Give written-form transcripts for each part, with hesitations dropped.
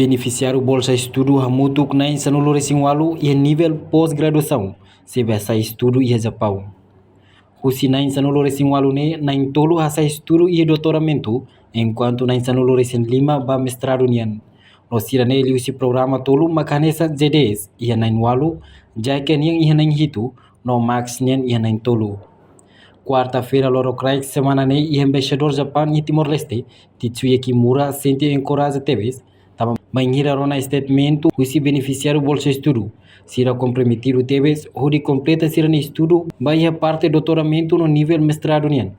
beneficiário Bolsa Estudo hamutuk na insanulo resingwalu e nível pós-graduação, se Hasai Estudo e Japaun. Husi na insanulo resingwalu ne na intolo Hasai Estudo e doutoramento, enquanto na insanulo recém lima ba mestrado nian. No sirane ele usi programa tolo makanesa JDS e na inwalu, já que nian e na hitu, no max nian e na intolo. Quarta-feira, loro craik semana ne e embaixador Japão e Timor-Leste, Titsuya Kimura sente encoraja teves, tava manhira rona statemento usi beneficiário bolsa estudo. Sira comprometido teves, hori completa sira ne estudo, vai a parte doutoramento no nível mestrado nian.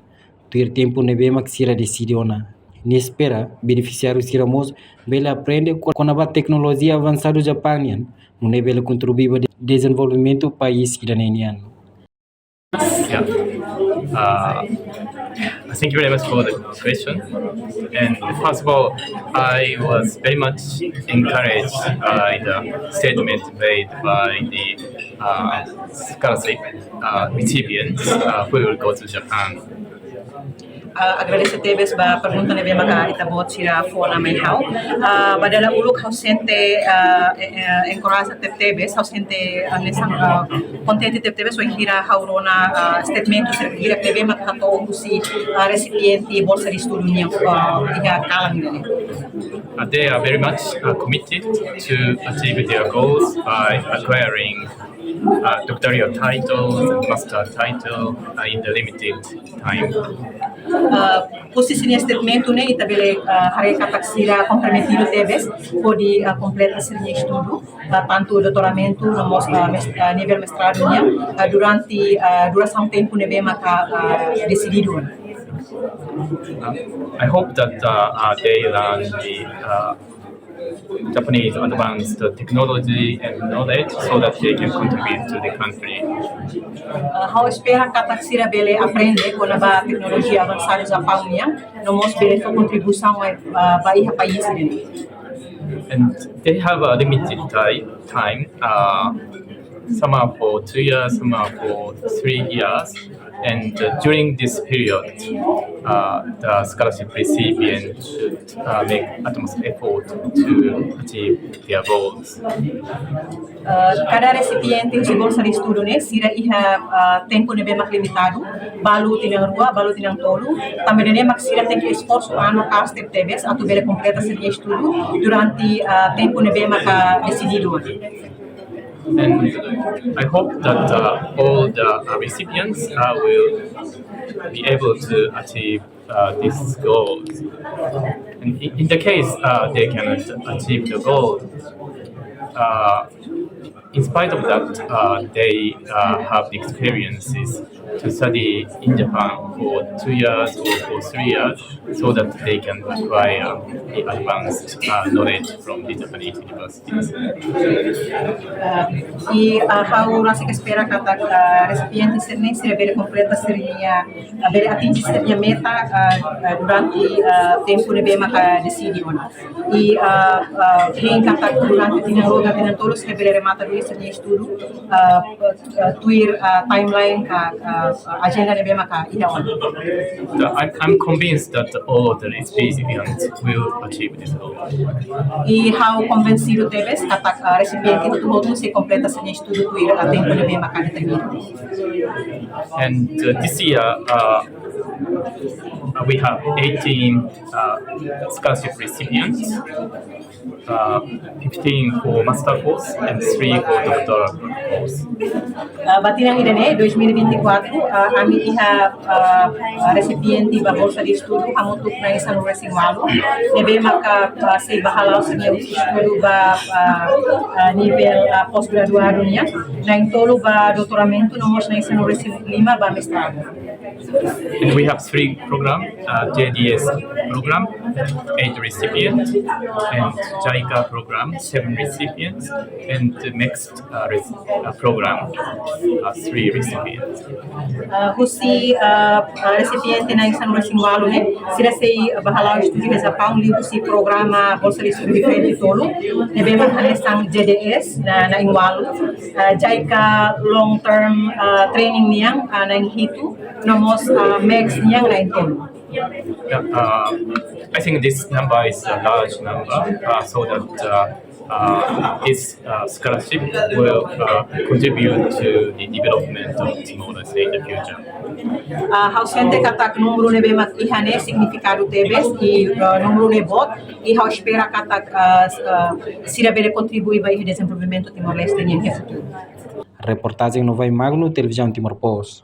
Tuir tempo nebema que sira decide ona. Ni espera, beneficiário sira mos, bela aprende com a tecnologia avançada japanian, no nível contribuído de desenvolvimento país iraniano. Yeah. Thank you very much for the question. And first of all, I was very much encouraged by the statement made by the scholarship recipients who will go to Japan. Agradecer teves ba pergunta nebe maka itabot sira fona may how badala uluk how sente encourage teves how sente nesang contente teves so hira how rona statement sir hira tebe maka to usi recipiente bolsa de estudo niya iha kalang nile. They are very much committed to achieve their goals by acquiring doctoral titles and master title in the limited time. Posisi ni statement ne itabele hari kataksira comprometido teves pode completa seu estudo tanto doutoramento no nível mestrado niya durante duração tempo nebe maka decidido. I hope that they learn the Japanese advanced technology and knowledge so that they can contribute to the country. How espera kataksira bele aprende com a tecnologia avançada Japão niya no mos bele sua contribuição para iha país dele. And they have a limited time. Some are for 2 years, some are for 3 years. And during this period, the scholarship recipient should make utmost effort to achieve their goals. Cada recipiente de bolsa de estudo ne sira iha tempo nebe mak limitado, balu tinang rua, balu tinang tolu, também ne mak sira tem que esforço ano caste teves atu bele completa seu estudo durante tempo nebe mak decidido. And I hope that all the recipients will be able to achieve these goals. And in the case they cannot achieve the goal, in spite of that, they have the experiences to study in Japan for 2 years or for 3 years so that they can acquire the advanced knowledge from the Japanese universities. E how nasi espera kata recipiente serne sira bele completa seria bele atingir seria meta durante tempo nebe maka decidi ona. E quem kata durante tinang roga tinang tolos sira bele remata dulu seria estudo tuir timeline agenda nebe maka ida ona. I'm convinced that all of the recipients will achieve this goal. E how convencido teves kata recipiente tudo se completa seu estudo tuir a tempo nebe maka determinado. And this year we have 18 scholarship recipients, 15 for master course and 3 for doctoral course. Batinang idane 2024 ami iha recipiente ba bolsa de estudo hamutuk na isang resingwalo nebe maka se bahalaw sa estudo ba nível pós-graduado niya na intolo ba doutoramento no mos na isang lima ba mestrado. And we have 3 programs, JDS program, 8 recipients, and JICA program, 7 recipients, and the next program, 3 recipients. Husi recipiente na isang resingwalo ne sila say bahalaw estudo sa Japaun li husi programa bolsa de estudo diferente tolo nebe makanesang JDS na ingwalo JICA long term training niyang na hitu no mos max niyang na intolo. Yeah, I think this number is a large number, so that this scholarship will contribute to the development of Timor-Leste in the future. Hausende katak número nebe mat ihane significado tebes e número nebot e how espera katak sira bele contribuir para o desenvolvimento Timor-Leste em futuro. Reportagem no Vai Magno, Televisão Timor Post.